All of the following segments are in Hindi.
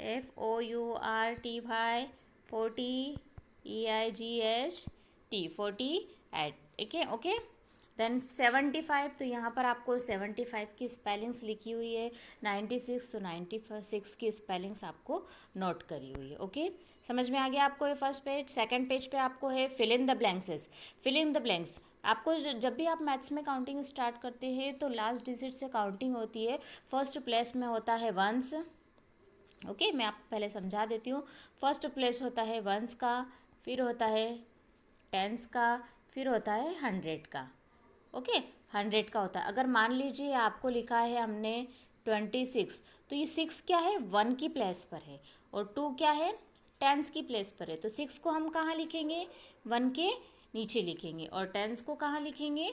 FOURTY 40EIGHT 48, okay okay. Then 75, तो यहाँ पर आपको 75 की स्पेलिंग्स लिखी हुई है। 96, तो 96 की स्पेलिंग्स आपको नोट करी हुई है। ओके, समझ में आ गया आपको ये फर्स्ट पेज। सेकंड पेज पे आपको है fill in the blanks. Fill in the blanks आपको जब भी आप मैथ्स में काउंटिंग स्टार्ट करते हैं तो लास्ट डिजिट से काउंटिंग होती है। फर्स्ट प्लेस में होता है वंस। ओके, मैं आपको पहले समझा देती हूँ। फर्स्ट प्लेस होता है वंस का, फिर होता है टेंस का, फिर होता है 100 का। ओके, 100 का होता है। अगर मान लीजिए आपको लिखा है हमने 26, तो ये 6 क्या है, 1 की प्लेस पर है, और 2 क्या है, टेंस की प्लेस पर है। तो 6 को हम कहाँ लिखेंगे, 1 के नीचे लिखेंगे, और टेंस को कहाँ लिखेंगे,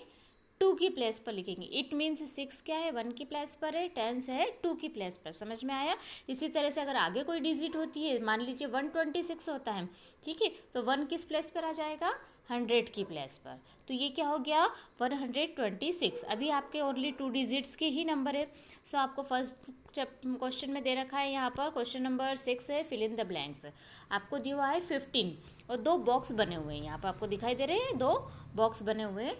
2 की प्लेस पर लिखेंगे। इट मीन्स 6 क्या है, 1 की प्लेस पर है, टेंस है 2 की प्लेस पर। समझ में आया। इसी तरह से अगर आगे कोई डिजिट होती है, मान लीजिए 126 होता है, ठीक है, तो 1 किस प्लेस पर आ जाएगा, 100 की प्लेस पर। तो ये क्या हो गया, 126। अभी आपके ओनली 2 डिजिट्स के ही नंबर है। सो आपको फर्स्ट क्वेश्चन में दे रखा है, यहाँ पर क्वेश्चन नंबर 6 है, फिल इन द ब्लैंक्स। आपको दिया हुआ है 15, और 2 बॉक्स बने हुए हैं। यहाँ पर आपको दिखाई दे रहे हैं 2 बॉक्स बने हुए हैं।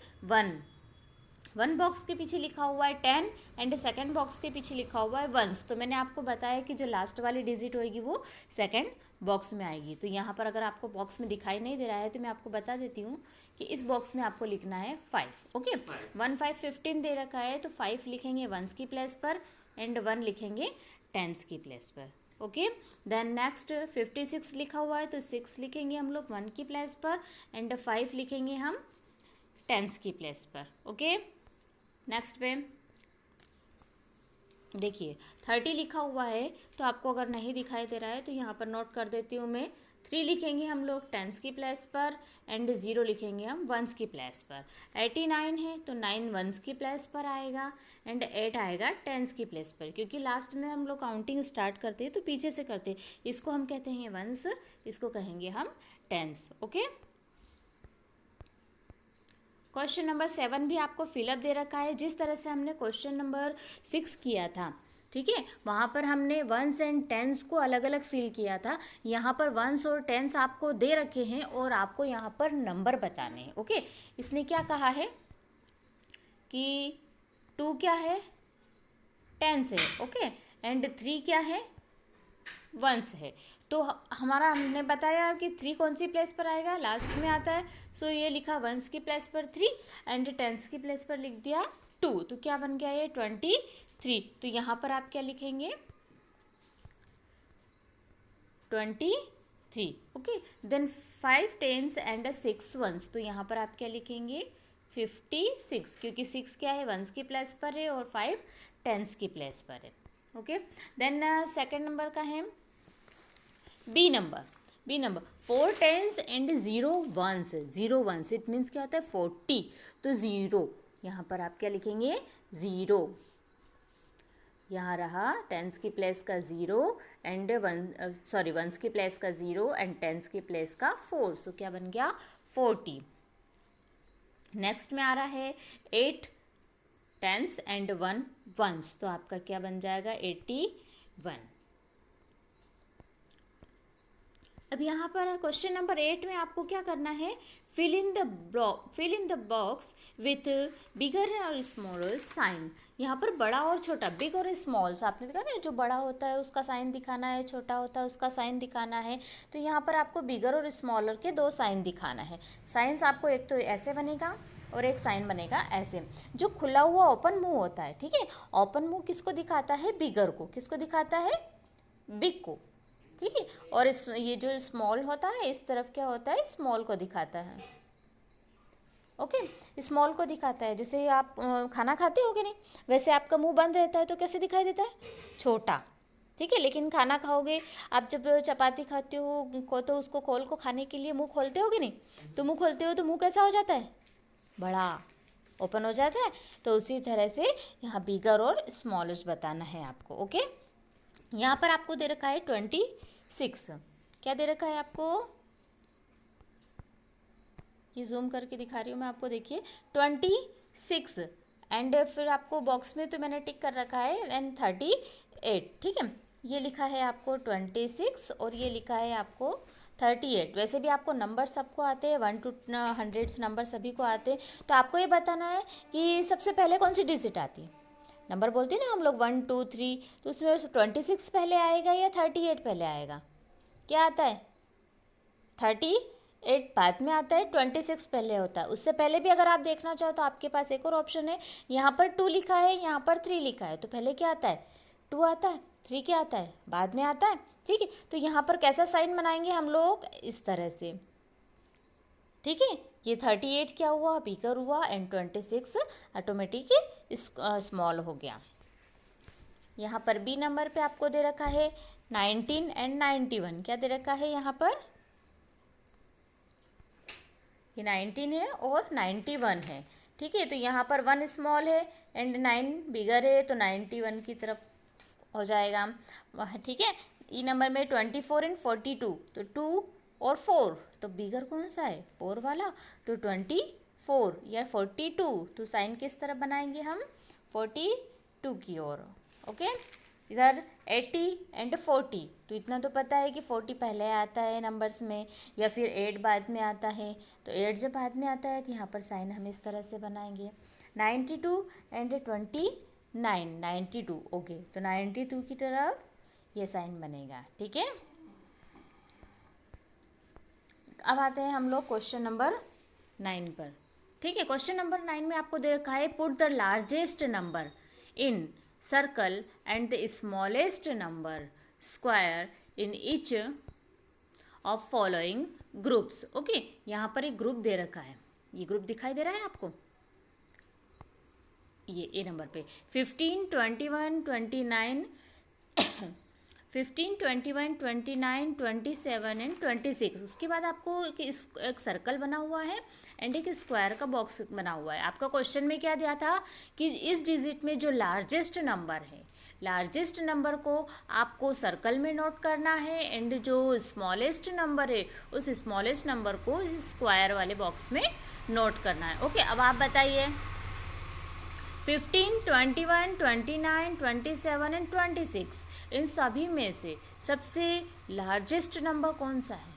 वन बॉक्स के पीछे लिखा हुआ है 10, एंड सेकंड बॉक्स के पीछे लिखा हुआ है वंस। तो मैंने आपको बताया कि जो लास्ट वाली डिजिट होगी वो सेकंड बॉक्स में आएगी। तो यहाँ पर अगर आपको बॉक्स में दिखाई नहीं दे रहा है तो मैं आपको बता देती हूँ कि इस बॉक्स में आपको लिखना है 5। ओके, 1 5 15 दे रखा है, तो 5 लिखेंगे वंस की प्लेस पर, एंड 1 लिखेंगे टेंस की प्लेस पर। ओके, देन नेक्स्ट 56 लिखा हुआ है, तो 6 लिखेंगे हम लोग 1 की प्लेस पर, एंड 5 लिखेंगे हम टेंस की प्लेस पर। ओके, नेक्स्ट पे देखिए 30 लिखा हुआ है, तो आपको अगर नहीं दिखाई दे रहा है तो यहाँ पर नोट कर देती हूँ मैं। 3 लिखेंगे हम लोग टेंस की प्लेस पर, एंड 0 लिखेंगे हम वंस की प्लेस पर। 89 है, तो 9 वंस की प्लेस पर आएगा, एंड 8 आएगा टेंस की प्लेस पर। क्योंकि लास्ट में हम लोग काउंटिंग स्टार्ट करते हैं तो पीछे से करते हैं। इसको हम कहते हैं वंस, इसको कहेंगे हम टेंस। ओके, क्वेश्चन नंबर 7 भी आपको फिलअप दे रखा है, जिस तरह से हमने क्वेश्चन नंबर 6 किया था, ठीक है, वहाँ पर हमने वंस एंड टेंस को अलग अलग फिल किया था। यहाँ पर वंस और टेंस आपको दे रखे हैं, और आपको यहाँ पर नंबर बताने हैं। ओके, इसने क्या कहा है कि 2 क्या है, टेंस है, ओके, एंड 3 क्या है, वंस है। तो हमारा हमने बताया कि 3 कौन सी प्लेस पर आएगा, लास्ट में आता है। सो ये लिखा वंस की प्लेस पर 3, एंड टेंस की प्लेस पर लिख दिया 2, तो क्या बन गया ये 23। तो यहाँ पर आप क्या लिखेंगे, 23। Okay, then 5 tens and 6 ones, तो यहाँ पर आप क्या लिखेंगे, 56, क्योंकि 6 क्या है, वंस की प्लेस पर है, और 5 टेंस की प्लेस पर है। ओके, देन सेकेंड नंबर का है B number 4 tens and 0 ones. 0 ones it means क्या होता है, 40, तो 0 यहाँ पर आप क्या लिखेंगे, 0। यहाँ रहा टेंस की प्लेस का 0, एंड वंस की प्लेस का 0, एंड टेंस की प्लेस का 4, सो क्या बन गया 40। नेक्स्ट में आ रहा है 8 टेंस एंड 1 वंस, तो आपका क्या बन जाएगा 81। अब यहाँ पर क्वेश्चन नंबर 8 में आपको क्या करना है, fill in the box with bigger और स्मॉलर साइन। यहाँ पर बड़ा और छोटा, बिग और स्मॉल, आपने देखा ना, जो बड़ा होता है उसका साइन दिखाना है, छोटा होता है उसका साइन दिखाना है। तो यहाँ पर आपको बिगर और स्मॉलर के 2 साइन दिखाना है। साइंस आपको एक तो ऐसे बनेगा, और एक साइन बनेगा ऐसे। जो खुला हुआ ओपन मुंह होता है, ठीक है, ओपन मुंह किसको दिखाता है, बिगर को। किसको दिखाता है, बिग को, ठीक है। और ये जो स्मॉल होता है इस तरफ क्या होता है, स्मॉल को दिखाता है। ओके, स्मॉल को दिखाता है। जैसे आप खाना खाते हो कि नहीं, वैसे आपका मुंह बंद रहता है तो कैसे दिखाई देता है, छोटा, ठीक है। लेकिन खाना खाओगे आप, जब चपाती खाते हो को, तो उसको खोल को खाने के लिए मुंह खोलते हो कि नहीं, तो मुंह खोलते हो तो मुंह कैसा हो जाता है, बड़ा, ओपन हो जाता है। तो उसी तरह से यहाँ बिगर और स्मॉलर्स बताना है आपको। ओके, यहाँ पर आपको दे रखा है 26। क्या दे रखा है आपको, ये जूम करके दिखा रही हूँ मैं आपको, देखिए 26, एंड फिर आपको बॉक्स में तो मैंने टिक कर रखा है, एंड 38, ठीक है। ये लिखा है आपको 26 और ये लिखा है आपको 38। वैसे भी आपको नंबर सबको आते हैं, 1 to 100 नंबर सभी को आते हैं। तो आपको ये बताना है कि सबसे पहले कौन सी डिजिट आती है। नंबर बोलते हैं ना हम लोग 1 2 3, तो उसमें 26 पहले आएगा या 38 पहले आएगा? क्या आता है? 38 बाद में आता है, 26 पहले होता है। उससे पहले भी अगर आप देखना चाहो तो आपके पास एक और ऑप्शन है, यहाँ पर 2 लिखा है, यहाँ पर 3 लिखा है, तो पहले क्या आता है? 2 आता है। 3 क्या आता है? बाद में आता है। ठीक है, तो यहाँ पर कैसा साइन बनाएंगे हम लोग? इस तरह से। ठीक है, ये 38 क्या हुआ? बिगर हुआ, एंड 26 ऑटोमेटिक स्मॉल हो गया। यहाँ पर बी नंबर पे आपको दे रखा है 19 एंड 91। क्या दे रखा है यहाँ पर? ये 19 है और 91 है। ठीक है, तो यहाँ पर 1 स्मॉल है एंड 9 बिगर है, तो 91 की तरफ हो जाएगा। ठीक है, ई नंबर में 24 एंड 42, तो 2 और 4, तो बिगर कौन सा है? 4 वाला, तो 24 या 42, तो साइन किस तरफ बनाएंगे हम? 42 की ओर। ओके, इधर 80 एंड 40, तो इतना तो पता है कि 40 पहले आता है नंबर्स में, या फिर 8 बाद में आता है। तो 8 जब बाद में आता है तो यहाँ पर साइन हम इस तरह से बनाएंगे। 92 एंड 29, 92। ओके, तो 92 की तरफ ये साइन बनेगा। ठीक है, अब आते हैं हम लोग क्वेश्चन नंबर 9 पर। ठीक है, क्वेश्चन नंबर 9 में आपको दे रखा है, put the largest number in circle and the smallest number square in each of following groups. Okay, यहाँ पर एक ग्रुप दे रखा है, ये ग्रुप दिखाई दे रहा है आपको, ये ए नंबर पे 15 21 29 15 21 29 27 एंड 26। उसके बाद आपको एक सर्कल बना हुआ है एंड एक स्क्वायर का बॉक्स बना हुआ है। आपका क्वेश्चन में क्या दिया था कि इस डिजिट में जो लार्जेस्ट नंबर है, लार्जेस्ट नंबर को आपको सर्कल में नोट करना है, एंड जो स्मॉलेस्ट नंबर है उस स्मॉलेस्ट नंबर को इस स्क्वायर वाले बॉक्स में नोट करना है। ओके, अब आप बताइए 15 21 29 27 एंड 26, इन सभी में से सबसे लार्जेस्ट नंबर कौन सा है?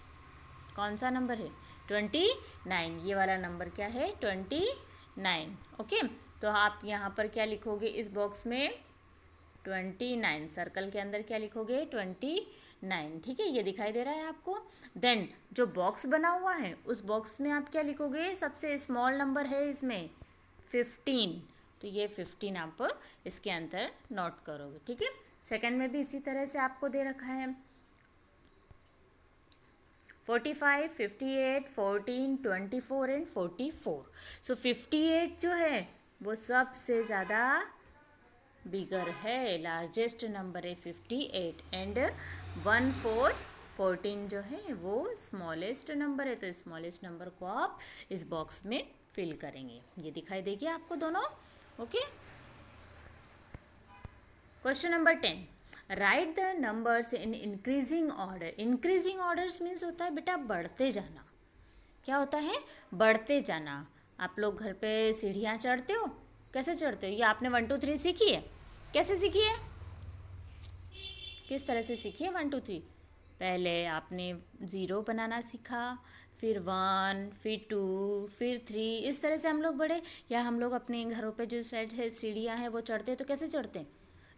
कौन सा नंबर है? 29। ये वाला नंबर क्या है? 29। ओके, तो आप यहाँ पर क्या लिखोगे इस बॉक्स में? 29। सर्कल के अंदर क्या लिखोगे? 29। ठीक है, ये दिखाई दे रहा है आपको। देन जो बॉक्स बना हुआ है उस बॉक्स में आप क्या लिखोगे? सबसे स्मॉल नंबर है इसमें 15, तो ये 15 आप इसके अंदर नोट करोगे। ठीक है, सेकंड में भी इसी तरह से आपको दे रखा है 45 58 14 24 एंड 44। सो 58 जो है वो सबसे ज़्यादा बिगर है, लार्जेस्ट नंबर है 58, एंड 14 जो है वो स्मॉलेस्ट नंबर है, तो स्मॉलेस्ट नंबर को आप इस बॉक्स में फिल करेंगे। ये दिखाई देगी आपको दोनों। Okay, question number 10, right the numbers in increasing order. Increasing orders means होता है बेटा बढ़ते जाना। क्या होता है? बढ़ते जाना। आप लोग घर पे सीढ़ियाँ चढ़ते हो, कैसे चढ़ते हो? ये आपने 1 2 3 सीखी है? कैसे सीखी है? किस तरह से सीखी है 1 2 3? पहले आपने 0 बनाना सीखा, फिर 1, फिर 2, फिर 3, इस तरह से हम लोग बढ़े। या हम लोग अपने घरों पे जो साइड है सीढ़ियाँ हैं वो चढ़ते हैं, तो कैसे चढ़ते हैं?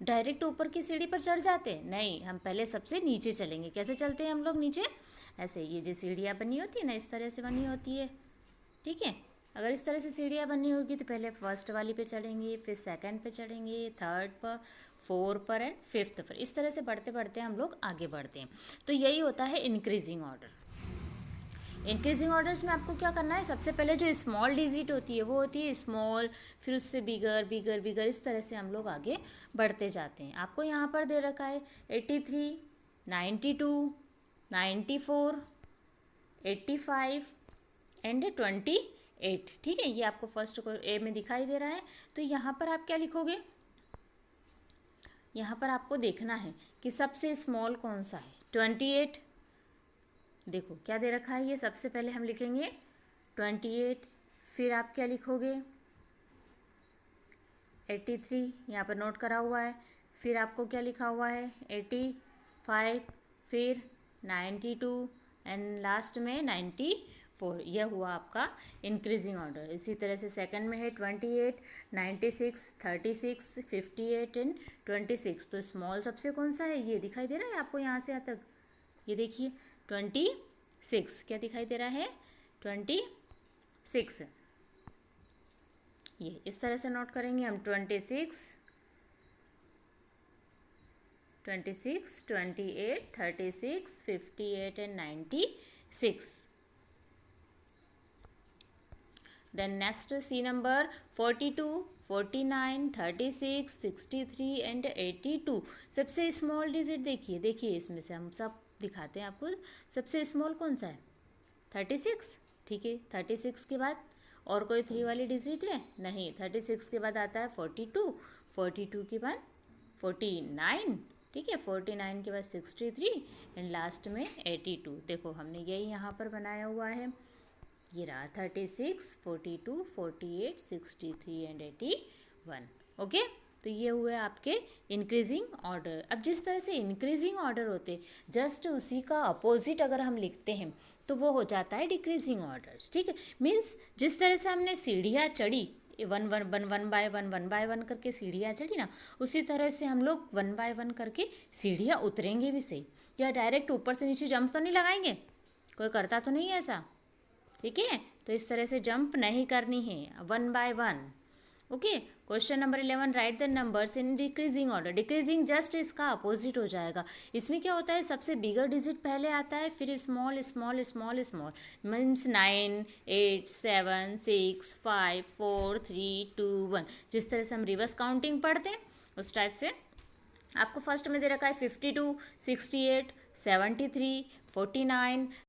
डायरेक्ट ऊपर की सीढ़ी पर चढ़ जाते? नहीं, हम पहले सबसे नीचे चलेंगे। कैसे चलते हैं हम लोग नीचे? ऐसे, ये जो सीढ़ियाँ बनी होती है ना, इस तरह से बनी होती है। ठीक है, अगर इस तरह से सीढ़ियाँ बनी होगी तो पहले फर्स्ट वाली पे चढ़ेंगे, फिर सेकंड पे चढ़ेंगे, थर्ड पर, 4 पर एंड 5th पर। इस तरह से बढ़ते बढ़ते हम लोग आगे बढ़ते हैं। तो यही होता है इंक्रीजिंग ऑर्डर। इंक्रीजिंग ऑर्डर्स में आपको क्या करना है? सबसे पहले जो स्मॉल डिजिट होती है वो होती है स्मॉल, फिर उससे बिगर बिगर बिगर, इस तरह से हम लोग आगे बढ़ते जाते हैं। आपको यहाँ पर दे रखा है 83 92 94 85 एंड 28। ठीक है, ये आपको फर्स्ट ए में दिखाई दे रहा है। तो यहाँ पर आप क्या लिखोगे? यहाँ पर आपको देखना है कि सबसे स्मॉल कौन सा है। 28, देखो क्या दे रखा है, ये सबसे पहले हम लिखेंगे 28, फिर आप क्या लिखोगे? 83, यहाँ पर नोट करा हुआ है, फिर आपको क्या लिखा हुआ है 85, फिर 92 एंड लास्ट में 94। यह हुआ आपका इंक्रीजिंग ऑर्डर। इसी तरह से सेकंड में है 28, 96, 36, 58 एंड 26। तो स्मॉल सबसे कौन सा है, ये दिखाई दे रहा है आपको यहाँ से यहाँ तक, ये देखिए 26, क्या दिखाई दे रहा है 26। ये इस तरह से नोट करेंगे हम 26, 28, 36, 58 and 96। Then next C number 42, 49, 36, 63 and 82। सबसे स्मॉल डिजिट देखिए, देखिए इसमें से हम सब दिखाते हैं आपको। सबसे स्मॉल कौन सा है 36, ठीक है। 36 के बाद और कोई 3 वाली डिजिट है नहीं। 36 के बाद आता है 42, 42 के बाद 49, ठीक है। 49 के बाद 63 एंड लास्ट में 82। देखो हमने यही यहाँ पर बनाया हुआ है, ये रहा 36, 42, 48, 63 एंड 81। ओके, तो ये हुए आपके इंक्रीजिंग ऑर्डर। अब जिस तरह से इंक्रीजिंग ऑर्डर होते जस्ट उसी का अपोजिट अगर हम लिखते हैं तो वो हो जाता है डिक्रीजिंग ऑर्डर्स, ठीक है। मीन्स जिस तरह से हमने सीढ़ियाँ चढ़ी, वन बाय वन करके सीढ़ियाँ चढ़ी ना, उसी तरह से हम लोग 1 बाय 1 करके सीढ़ियाँ उतरेंगे भी सही। या डायरेक्ट ऊपर से नीचे जंप तो नहीं लगाएंगे, कोई करता तो नहीं है ऐसा, ठीक है। तो इस तरह से जंप नहीं करनी है, 1 by 1। Okay, question number 11, write the numbers in decreasing order. Decreasing just इसका अपोजिट हो जाएगा। इसमें क्या होता है, सबसे बिगर डिजिट पहले आता है, फिर small small small small. Means 9, 8, 7, 6, 5, 4, 3, 2, 1। जिस तरह से हम रिवर्स काउंटिंग पढ़ते हैं उस टाइप से आपको फर्स्ट में दे रखा है 52, 68, 73, 49,